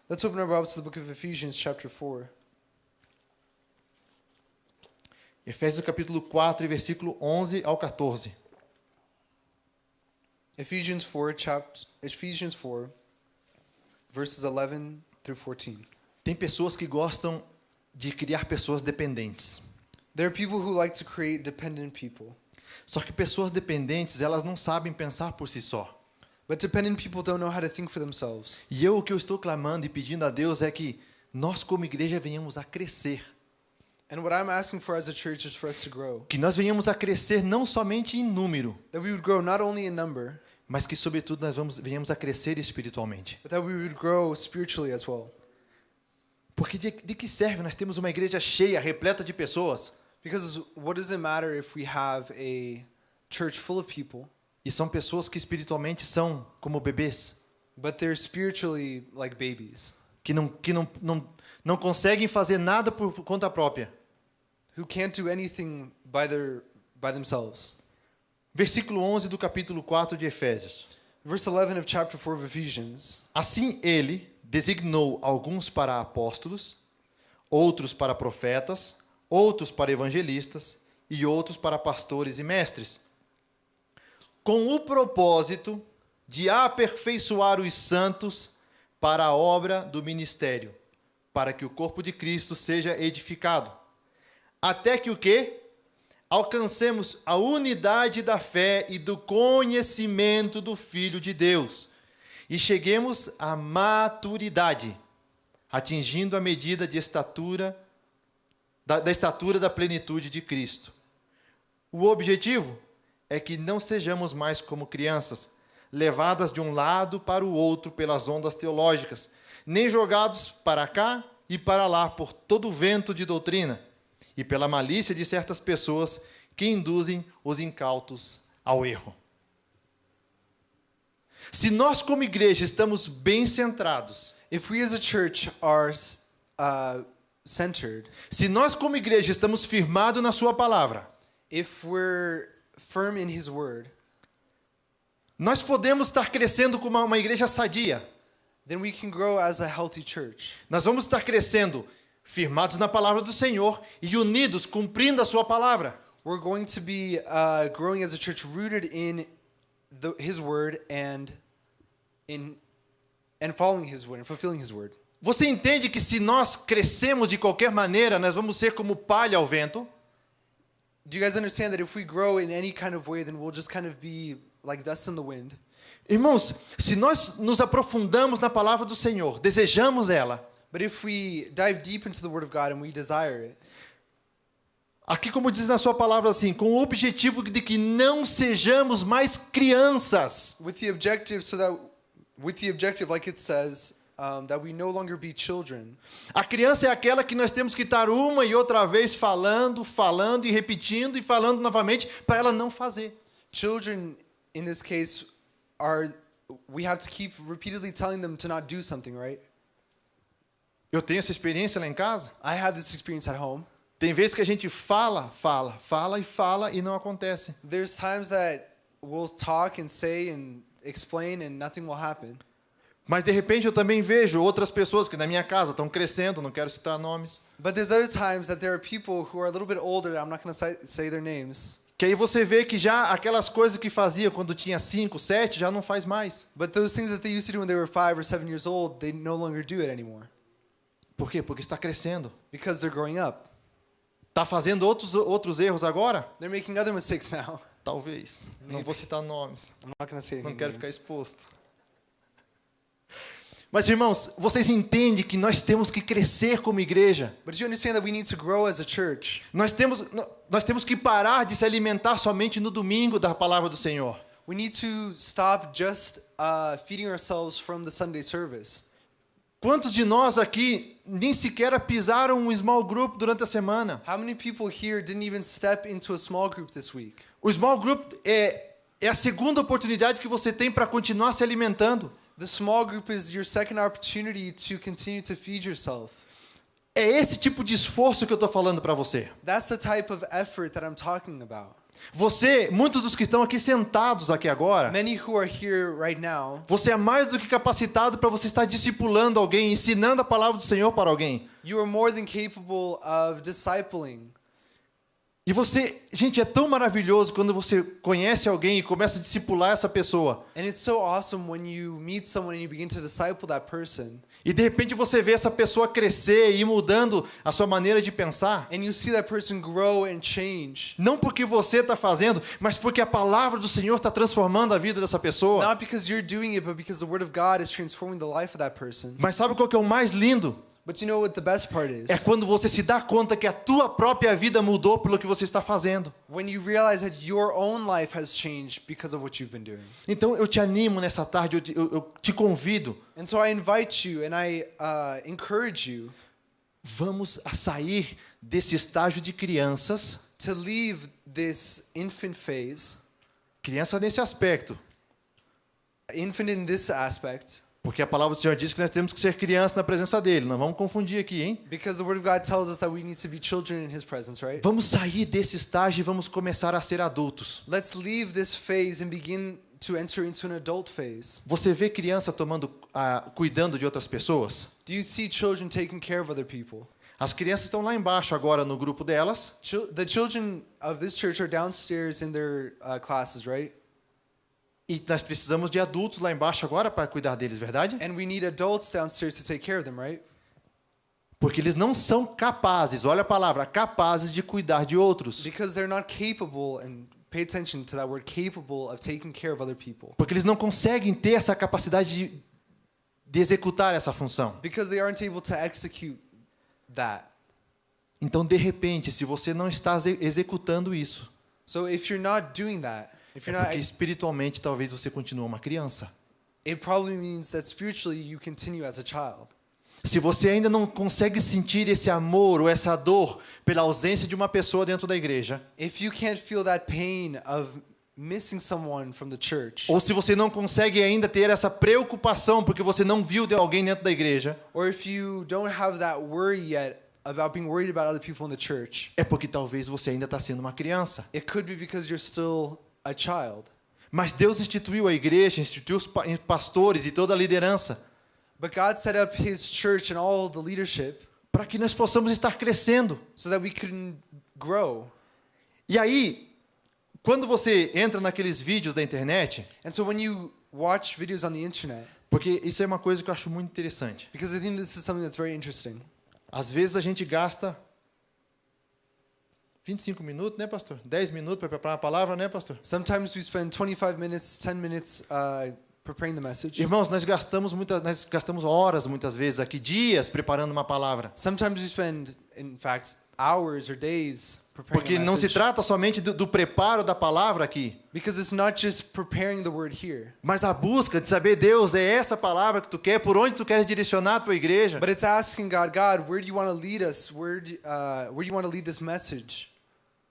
Let's open our Bibles to the book of Ephesians, chapter 4. Efésios, capítulo 4, versículo 11 ao 14. Ephesians 4, verses 11 through 14. Tem pessoas que gostam de criar pessoas dependentes. There are people who like to create dependent people. Só que pessoas dependentes, elas não sabem pensar por si só. But dependent people don't know how to think for themselves. E o que eu estou clamando e pedindo a Deus é que nós como igreja venhamos a crescer. And what I'm asking for as a church is for us to grow. Que nós venhamos a crescer não somente em número, That we would grow not only in number, mas que sobretudo nós venhamos a crescer espiritualmente. but that we would grow spiritually as well. Porque de que serve nós temos uma igreja cheia, repleta de pessoas, Because what does it matter if we have a church full of people, e são pessoas que espiritualmente são como bebês, but they're spiritually like babies, que não conseguem fazer nada por conta própria. who can't do anything by themselves. Versículo 11 do capítulo 4 de Efésios. Verse 11 of chapter 4 of Ephesians. Assim ele designou alguns para apóstolos, outros para profetas, outros para evangelistas e outros para pastores e mestres, com o propósito de aperfeiçoar os santos para a obra do ministério, para que o corpo de Cristo seja edificado, até que o quê? Alcancemos a unidade da fé e do conhecimento do Filho de Deus, e cheguemos à maturidade, atingindo a medida de estatura da estatura da plenitude de Cristo. O objetivo é que não sejamos mais como crianças, levadas de um lado para o outro pelas ondas teológicas, nem jogados para cá e para lá por todo o vento de doutrina e pela malícia de certas pessoas que induzem os incautos ao erro. Se nós como igreja estamos bem centrados, If we as a church are centered, se nós como igreja estamos firmados na sua palavra, if we're firm in His Word, nós podemos estar crescendo como uma igreja sadia. then we can grow as a healthy church. Nós vamos estar crescendo firmados na palavra do Senhor e unidos, cumprindo a sua palavra. We're going to be growing as a church rooted in His Word and following His Word and fulfilling His Word. Você entende que se nós crescemos de qualquer maneira, nós vamos ser como palha ao vento? Do you guys understand that if we grow in any kind of way, then we'll just kind of be like dust in the wind? Irmãos, se nós nos aprofundamos na palavra do Senhor, desejamos ela, But if we dive deep into the Word of God and we desire it, aqui como diz na sua palavra assim, com o objetivo de que não sejamos mais crianças, with the objective, like it says, that we no longer be children. a criança é aquela que nós temos que estar uma e outra vez falando e repetindo e falando novamente para ela não fazer. Children, in this case, we have to keep repeatedly telling them to not do something, right? Eu tenho essa experiência lá em casa. I had this experience at home. Tem vezes que a gente fala e não acontece. There's times that we'll talk and say and explain and nothing will happen. Mas de repente eu também vejo outras pessoas que na minha casa estão crescendo, não quero citar nomes. But there's other times that there are people who are a little bit older, I'm not going to say their names. Que aí você vê que já aquelas coisas que fazia quando tinha 5, 7, já não faz mais. But those things that they used to do when they were 5 or 7 years old, they no longer do it anymore. Por quê? Porque está crescendo. Because they're growing up. Está fazendo outros erros agora? They're making other mistakes now. Talvez. Não vou citar nomes. I'm not going to say Não any quero ficar names. exposto. Mas, irmãos, vocês entendem que nós temos que crescer como igreja. But you understand that we need to grow as a church. Nós temos que parar de se alimentar somente no domingo da palavra do Senhor. We need to stop just feeding ourselves from the Sunday service. Quantos de nós aqui nem sequer pisaram um small group durante a semana? How many people here didn't even step into a small group this week? O small group é a segunda oportunidade que você tem para continuar se alimentando. The small group is your second opportunity to continue to feed yourself. É esse tipo de esforço que eu estou falando para você. That's the type of effort that I'm talking about. Você, muitos dos que estão aqui sentados aqui agora, Many who are here right now, você é mais do que capacitado para você estar discipulando alguém, ensinando a palavra do Senhor para alguém. you are more than capable of discipling. E você, gente, é tão maravilhoso quando você conhece alguém e começa a discipular essa pessoa. And it's so awesome when you meet someone and you begin to disciple that person. E de repente você vê essa pessoa crescer e ir mudando a sua maneira de pensar. And you see that person grow and change. Não porque você está fazendo, mas porque a palavra do Senhor está transformando a vida dessa pessoa. Not because you're doing it, but because the Word of God is transforming the life of that person. Mas sabe qual que é o mais lindo? But you know what the best part is? É quando você se dá conta que a tua própria vida mudou pelo que você está fazendo. When you realize that your own life has changed because of what you've been doing. Então eu te animo nessa tarde, eu te convido. And so I invite you and I encourage you Vamos a sair desse estágio de crianças. to leave this infant phase, Criança nesse aspecto. infant in this aspect, Porque a palavra do Senhor diz que nós temos que ser criança na presença dele. Não vamos confundir aqui, hein? because the Word of God tells us that we need to be children in His presence, right? Vamos sair desse estágio e vamos começar a ser adultos. Let's leave this phase and begin to enter into an adult phase. Você vê criança cuidando de outras pessoas? Do you see children taking care of other people? As crianças estão lá embaixo agora no grupo delas. The children of this church are downstairs in their classes, right? E nós precisamos de adultos lá embaixo agora para cuidar deles, verdade? And we need adults downstairs to take care of them, right? Porque eles não são capazes, olha a palavra, capazes de cuidar de outros. Because they're not capable, and pay attention to that word, capable of taking care of other people. Porque eles não conseguem ter essa capacidade de executar essa função. Because they aren't able to execute that. Então, de repente, se você não está executando isso, So if you're not doing that, if é you're not, porque espiritualmente talvez você continue uma criança. it probably means that spiritually you continue as a child. Se você ainda não consegue sentir esse amor ou essa dor pela ausência de uma pessoa dentro da igreja, If you can't feel that pain of missing someone from the church, ou se você não consegue ainda ter essa preocupação porque você não viu de alguém dentro da igreja, or if you don't have that worry yet about being worried about other people in the church, é porque talvez você ainda está sendo uma criança. it could be because you're still a child. Mas Deus instituiu a igreja, instituiu os pastores e toda a liderança But God set up His church and all the leadership para que nós possamos estar crescendo. so that we can grow. E aí, quando você entra naqueles vídeos da internet, And so when you watch videos on the internet, porque isso é uma coisa que eu acho muito interessante. because I think this is something that's very interesting. Às vezes a gente gasta 25 minutos, né, pastor? 10 minutos para preparar a palavra, né, pastor? Sometimes we spend 25 minutes, 10 minutes preparing the message. Irmãos, nós gastamos horas muitas vezes aqui, dias preparando uma palavra. Sometimes we spend, in fact, hours or days preparing Porque a não se message. trata somente do preparo da palavra aqui, Because it's not just preparing the word here, mas a busca de saber, Deus, é essa palavra que tu quer, por onde tu queres direcionar a tua igreja. but it's asking God, where do you want to lead us? Where do you want to lead this message?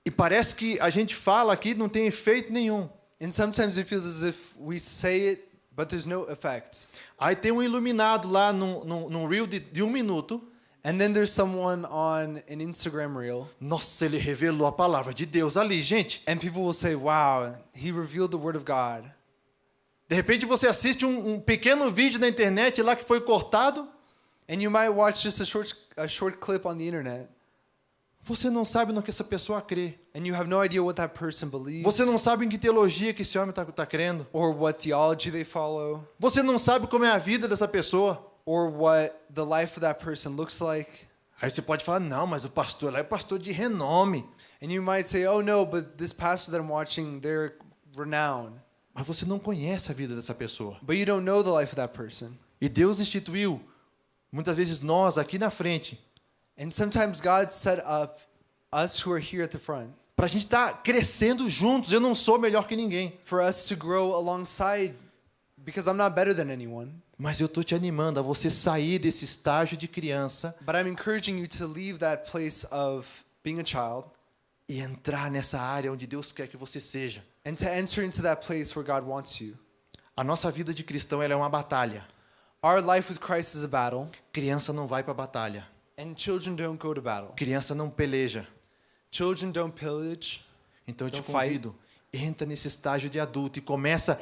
E parece que a gente fala aqui e não tem efeito nenhum. And sometimes it feels as if we say it, but there's no effect. Aí tem um iluminado lá num reel de 1 minuto. And then there's someone on an Instagram reel, Nossa, ele revelou a palavra de Deus ali, gente. and people will say, wow, he revealed the word of God. De repente você assiste um pequeno vídeo na internet lá que foi cortado. And you might watch just a short clip on the internet, Você não sabe no que essa pessoa crê. and you have no idea what that person believes, Você não sabe em que teologia que esse homem está crendo. or what theology they follow, Você não sabe como é a vida dessa pessoa. or what the life of that person looks like. Aí você pode falar, não, mas o pastor lá é pastor de renome. And you might say, oh no, but this pastor that I'm watching, they're renowned. Mas você não conhece a vida dessa pessoa. But you don't know the life of that person. E Deus instituiu, muitas vezes nós aqui na frente, And sometimes God set up us who are here at the front para a gente estar crescendo juntos. Eu não sou melhor que ninguém. for us to grow alongside, because I'm not better than anyone. Mas eu estou te animando a você sair desse estágio de criança But I'm encouraging you to leave that place of being a child e entrar nessa área onde Deus quer que você seja. and to enter into that place where God wants you. A nossa vida de cristão ela é uma batalha. Our life with Christ is a battle, Criança não vai para a batalha. and children don't go to battle. Criança não peleja. Children don't pillage. Então eu te Don't fight. convido, entra nesse estágio de adulto e começa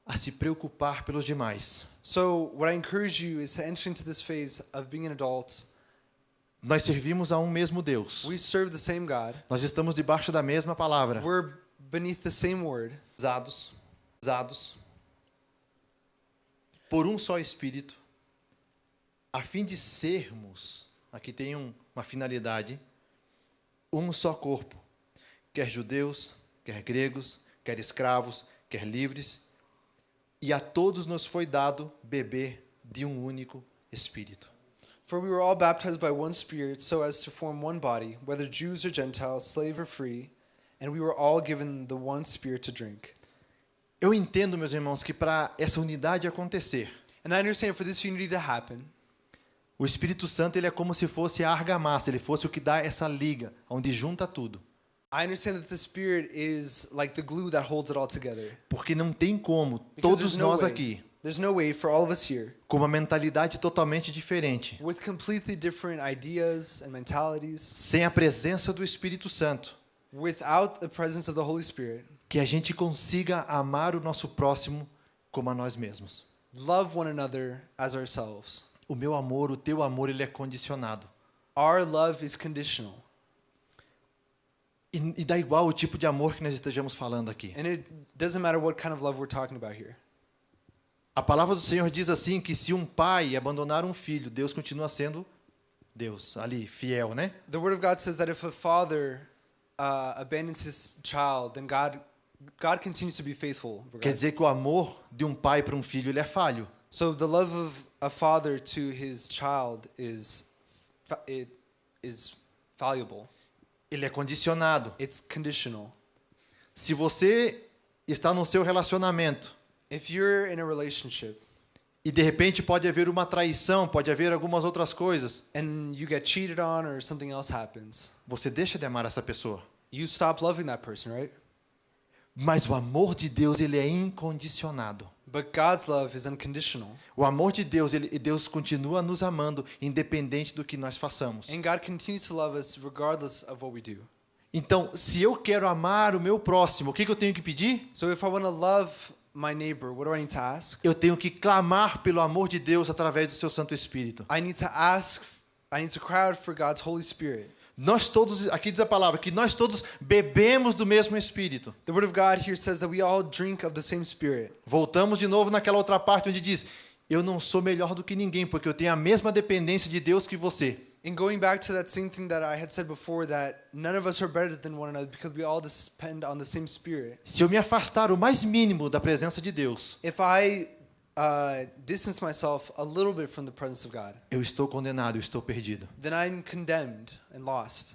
a se preocupar pelos demais. So what I encourage you is to enter into this phase of being an adult. Nós servimos a um mesmo Deus. We serve the same God. Nós estamos debaixo da mesma palavra. We're beneath the same word. Usados por um só Espírito, a fim de sermos, aqui tem uma finalidade, um só corpo, quer judeus, quer gregos, quer escravos, quer livres, e a todos nos foi dado beber de um único Espírito. For we were all baptized by one Spirit so as to form one body, whether Jews or Gentiles, slave or free, and we were all given the one Spirit to drink. Eu entendo, meus irmãos, que para essa unidade acontecer, And I understand for this unity to happen, o Espírito Santo ele é como se fosse a argamassa, ele fosse o que dá essa liga, onde junta tudo. I understand that the Spirit is like the glue that holds it all together. Porque não tem como, Because todos there's no nós way. aqui, There's no way for all of us here, com uma mentalidade totalmente diferente, with completely different ideas and mentalities, sem a presença do Espírito Santo, without the presence of the Holy Spirit, que a gente consiga amar o nosso próximo como a nós mesmos. love one another as ourselves. O meu amor, o teu amor, ele é condicionado. Our love is conditional. E dá igual o tipo de amor que nós estejamos falando aqui. And it doesn't matter what kind of love we're talking about here. A palavra do Senhor diz assim que se um pai abandonar um filho, Deus continua sendo Deus, ali, fiel, né? The Word of God says that if a father abandons his child, then God continues to be faithful. Quer dizer que o amor de um pai para um filho, ele é falho. So the love of a father to his child is valuable. Ele é condicionado. It's conditional. Se você está no seu relacionamento If you're in a relationship e de repente pode haver uma traição, pode haver algumas outras coisas, and you get cheated on or something else happens, você deixa de amar essa pessoa. you stop loving that person, right? Mas o amor de Deus, ele é incondicionado. But God's love is unconditional. O amor de Deus, Deus continua nos amando, independente do que nós façamos. And God continues to love us regardless of what we do. Então, se eu quero amar o meu próximo, o que eu tenho que pedir? So if I want to love my neighbor, what do I need to ask? Eu tenho que clamar pelo amor de Deus através do seu Santo Espírito. I need to cry out for God's Holy Spirit. Nós todos, aqui diz a palavra, que nós todos bebemos do mesmo Espírito. The Word of God here says that we all drink of the same Spirit. Voltamos de novo naquela outra parte onde diz, eu não sou melhor do que ninguém, porque eu tenho a mesma dependência de Deus que você. And going back to that same thing that I had said before, that none of us are better than one another because we all depend on the same Spirit. Se eu me afastar o mais mínimo da presença de Deus, If I distance myself a little bit from the presence of God, eu estou condenado, eu estou perdido. then I'm condemned and lost.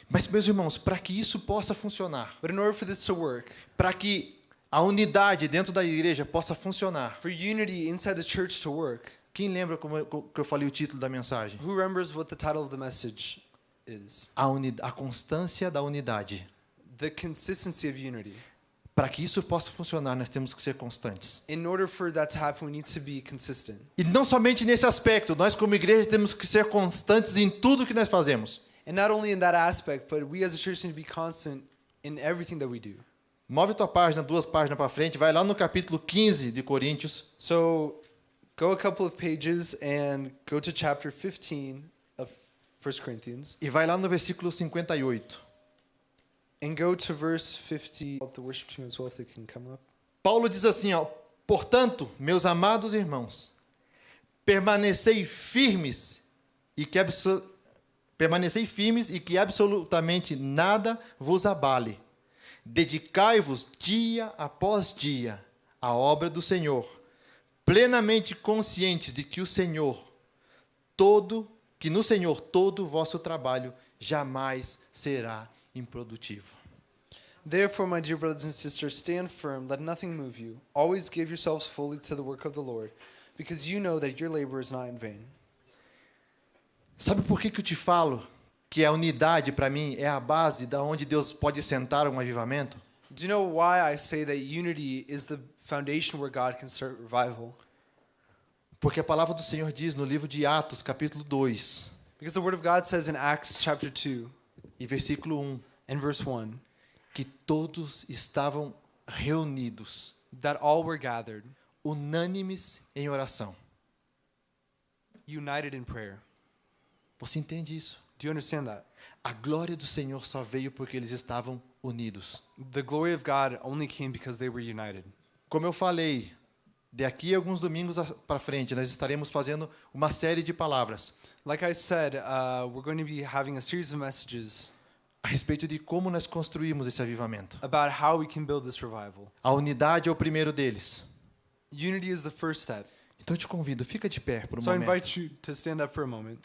Mas, meus irmãos, para que isso possa funcionar, But in order for this to work, para que a unidade dentro da igreja possa funcionar, for unity inside the church to work, quem lembra que eu falei o título da mensagem? who remembers what the title of the message is? A constância da unidade. The consistency of unity. Para que isso possa funcionar, nós temos que ser constantes. In order for that to happen, we need to be consistent. E não somente nesse aspecto, nós como igreja temos que ser constantes em tudo que nós fazemos. And not only in that aspect, but we as a church need to be constant in everything that we do. Move tua página, 2 páginas para frente, vai lá no capítulo 15 de Coríntios. So go a couple of pages and go to chapter 15 of 1 Corinthians E vai lá no versículo 58. and go to verse 50. The worship team as well, if they can come up. Paulo diz assim, ó, portanto, meus amados irmãos, permanecei firmes e que absolutamente nada vos abale. Dedicai-vos dia após dia à obra do Senhor, plenamente conscientes de que no Senhor todo o vosso trabalho jamais será improdutivo. Therefore, my dear brothers and sisters, stand firm, let nothing move you. Always give yourselves fully to the work of the Lord, because you know that your labor is not in vain. Sabe por que eu te falo que a unidade para mim é a base da onde Deus pode sentar um avivamento? Do you know why I say that unity is the foundation where God can start revival? Porque a palavra do Senhor diz no livro de Atos, capítulo 2, Because the word of God says in Acts chapter 2 e versículo 1, and verse 1 que todos estavam reunidos, that all were gathered, unânimes em oração. united in prayer. Você entende isso? Do you understand that? A glória do Senhor só veio porque eles estavam unidos. The glory of God only came because they were united. Como eu falei, daqui a alguns domingos para frente, nós estaremos fazendo uma série de palavras Like I said, we're going to be having a series of messages a respeito de como nós construímos esse avivamento. about how we can build this revival. A unidade é o primeiro deles. Unity is the first step. Então eu te convido, fica de pé por um So I momento. invite you to stand up for a moment.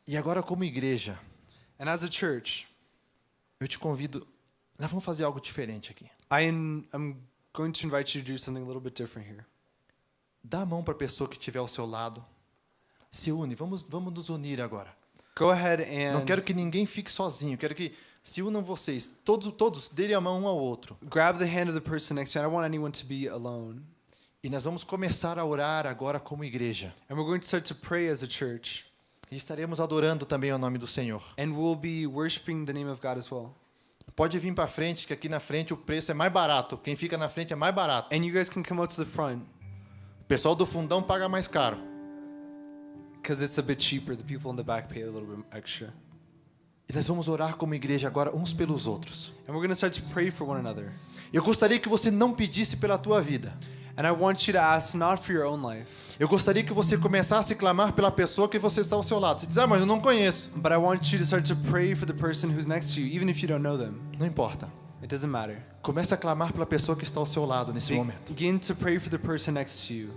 E agora como igreja, And as a church, eu te convido, nós vamos fazer algo diferente aqui. I'm going to invite you to do something a little bit different here. Dá a mão para a pessoa que estiver ao seu lado. Se une, vamos nos unir agora. Go ahead Não and quero que ninguém fique sozinho, quero que se unam vocês, todos dêem a mão um ao outro. grab the hand of the person next to you. I don't want anyone to be alone. E nós vamos começar a orar agora como igreja. And we're going to start to pray as a church. E estaremos adorando também o nome do Senhor. And we'll be worshiping the name of God as well. Pode vir para frente, que aqui na frente o preço é mais barato. Quem fica na frente é mais barato. And you guys can come out to the front O pessoal do fundão paga mais caro. because it's a bit cheaper. The people in the back pay a little bit extra. E nós vamos orar como igreja agora uns pelos outros. And we're going to start to pray for one another. Eu gostaria que você não pedisse pela tua vida. And I want you to ask not for your own life, Eu gostaria que você começasse a clamar pela pessoa que você está ao seu lado. Você diz, mas eu não conheço. but I want you to start to pray for the person who's next to you, even if you don't know them. Não importa. It doesn't matter. Comece a clamar pela pessoa que está ao seu lado nesse momento. Begin to pray for the person next to you.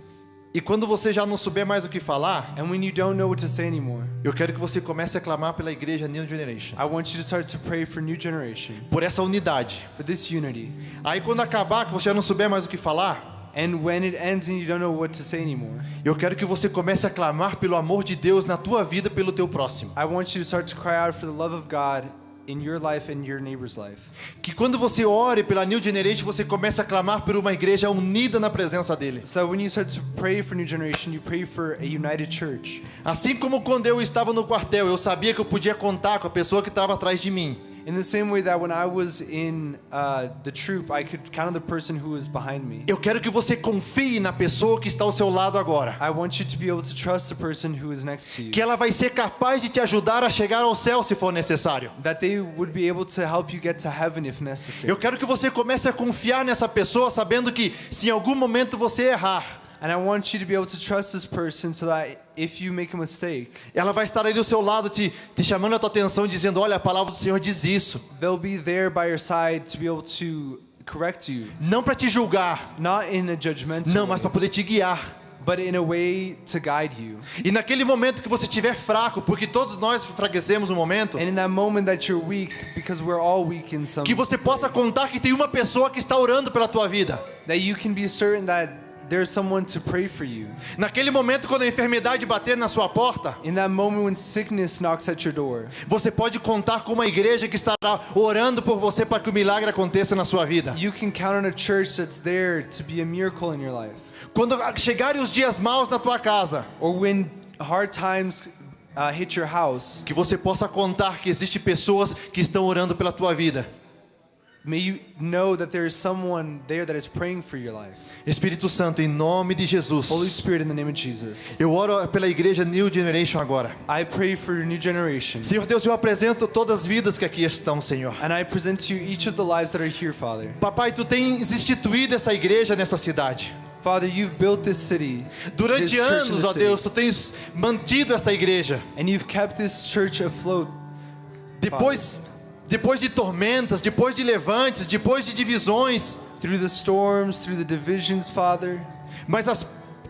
E quando você já não souber mais o que falar, And when you don't know what to say anymore, eu quero que você comece a clamar pela igreja New Generation. I want you to start to pray for new generation, Por essa unidade. for this unity. Aí quando acabar, que você já não souber mais o que falar, And when it ends and you don't know what to say anymore, eu quero que você comece a clamar pelo amor de Deus na tua vida, pelo teu próximo. I want you to start to cry out for the love of God in your life and your neighbor's life. Que quando você ore pela New Generation, você comece a clamar por uma igreja unida na presença dele. So when you start to pray for new generation, you pray for a united church. Assim como quando eu estava no quartel, eu sabia que eu podia contar com a pessoa que estava atrás de mim. In the same way that when I was in the troop, I could count on the person who was behind me. Eu quero que você confie na pessoa que está ao seu lado agora. I want you to be able to trust the person who is next to you. Que ela vai ser capaz de te ajudar a chegar ao céu se for necessário. That they would be able to help you get to heaven if necessary. Eu quero que você comece a confiar nessa pessoa, sabendo que se em algum momento você errar, And I want you to be able to trust this person so that if you make a mistake, ela vai estar ali do seu lado te chamando a tua atenção, dizendo, olha, a palavra do Senhor diz isso. they'll be there by your side to be able to correct you. Não para te julgar, Not in a judgmental não, mas way, para poder te guiar. but in a way to guide you. E naquele momento que você estiver fraco, porque todos nós enfraquecemos um momento, And in that moment that you're weak, because we're all weak in some, que você possa contar que tem uma pessoa que está orando pela tua vida. that you can be certain that there's someone to pray for you. Naquele momento quando a enfermidade bater na sua porta, In that moment when sickness knocks at your door, você pode contar com uma igreja que estará orando por você para que o milagre aconteça na sua vida. you can count on a church that's there to be a miracle in your life. Quando chegarem os dias maus na tua casa, Or when hard times hit your house, que você possa contar que existem pessoas que estão orando pela tua vida. may you know that there is someone there that is praying for your life. Espírito Santo, em nome de Jesus, Holy Spirit, in the name of Jesus, eu oro pela igreja New Generation agora. I pray for your new generation. Senhor Deus, eu apresento todas as vidas que aqui estão, Senhor. And I present to you each of the lives that are here, Father. Papai, tu tens instituído essa igreja nessa cidade. Father, you've built this city, Durante this church in anos, the ó city, Deus, tu tens mantido esta igreja. and you've kept this church afloat. Depois de tormentas, depois de levantes, depois de divisões, Through the storms, through the divisions, Father. mas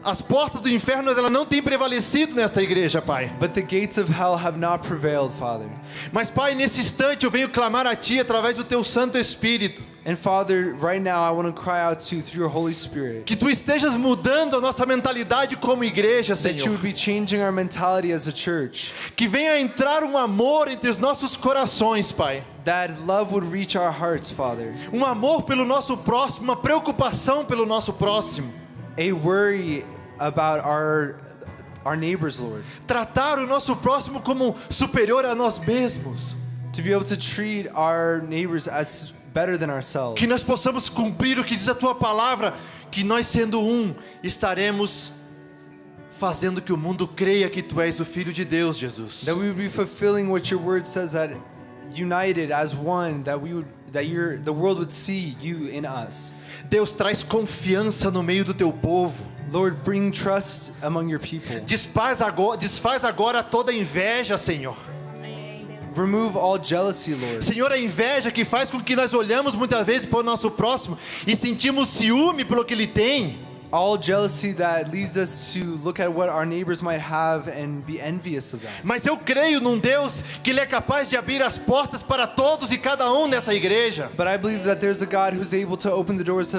as portas do inferno ela não têm prevalecido nesta igreja, Pai. But the gates of hell have not prevailed, Father. Mas, Pai, nesse instante eu venho clamar a Ti através do Teu Santo Espírito. And Father, right now I want to cry out to you through your Holy Spirit Que tu estejas mudando a nossa mentalidade como igreja, that you Senhor. would be changing our mentality as a church, Que venha entrar um amor entre os nossos corações, Pai. that love would reach our hearts, Father. Um amor pelo nosso próximo, uma preocupação pelo nosso próximo. A worry about our neighbors, Lord. Tratar o nosso próximo como superior a nós mesmos. To be able to treat our neighbors as better than ourselves. Que nós possamos cumprir o que diz a Tua palavra, que nós sendo um, estaremos fazendo que o mundo creia que Tu és o Filho de Deus, Jesus. That we would be fulfilling what your word says, that united as one, that the world would see you in us. Deus, traz confiança no meio do Teu povo. Lord, bring trust among your people. Desfaz agora toda inveja, Senhor. Remove all jealousy, Lord. Senhor, a inveja que faz com que nós olhamos muitas vezes para o nosso próximo e sentimos ciúme pelo que ele tem. All jealousy that leads us to look at what our neighbors might have and be envious of them. Mas eu creio num Deus que Ele é capaz de abrir as portas para todos e cada um nessa igreja. But I believe that there's a God who's able to open the doors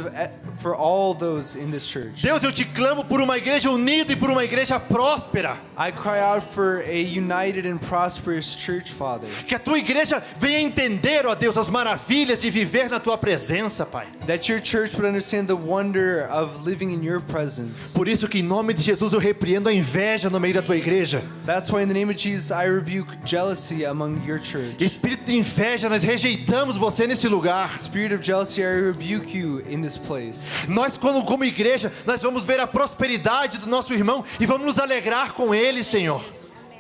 for all those in this church. Deus, eu te clamo por uma igreja unida e por uma igreja próspera. I cry out for a united and prosperous church, Father. Que a tua igreja venha entender, ó Deus, as maravilhas de viver na tua presença, Pai. That your church would understand the wonder of living in your presence. Por isso que em nome de Jesus eu repreendo a inveja no meio da tua igreja. That's why in the name of Jesus I rebuke jealousy among your church. Espírito de inveja, nós rejeitamos você nesse lugar. Spirit of jealousy, I rebuke you in this place. Nós, como igreja, nós vamos ver a prosperidade do nosso irmão e vamos nos alegrar com ele, Senhor.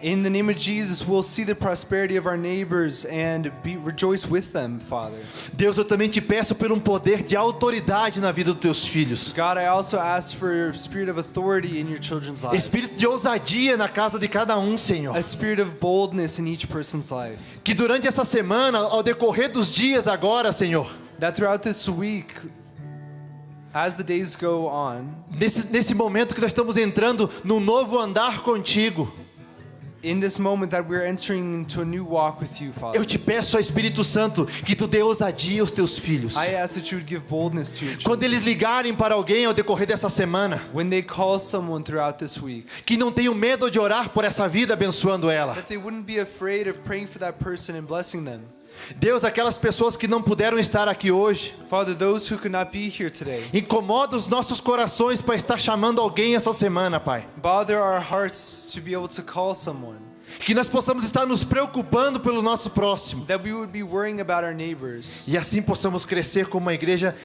In the name of Jesus, we'll see the prosperity of our neighbors and rejoice with them, Father. Deus, eu também te peço por um poder de autoridade na vida dos teus filhos. God, I also ask for your spirit of authority in your children's lives. Espírito de ousadia na casa de cada um, Senhor. A spirit of boldness in each person's life. Que durante essa semana, ao decorrer dos dias agora, Senhor, That throughout this week, as the days go on, nesse momento que nós estamos entrando num novo andar contigo, in this moment that we're entering into a new walk with you, Father, eu te peço, ó Espírito Santo, que tu dê ousadia aos teus filhos. I ask that you would give boldness to your Quando children. eles ligarem para alguém ao decorrer dessa semana, When they call someone throughout this week, que não tenham medo de orar por essa vida, abençoando ela. that they wouldn't be afraid of praying for that person and blessing them. Deus, aquelas pessoas que não puderam estar aqui hoje, Father, those who could not be here today, incomoda os nossos corações para estar chamando alguém essa semana, Pai. bother our hearts to be able to call someone. Que nós possamos estar nos preocupando pelo nosso próximo. That we would be worrying about our neighbors. E assim possamos crescer como uma igreja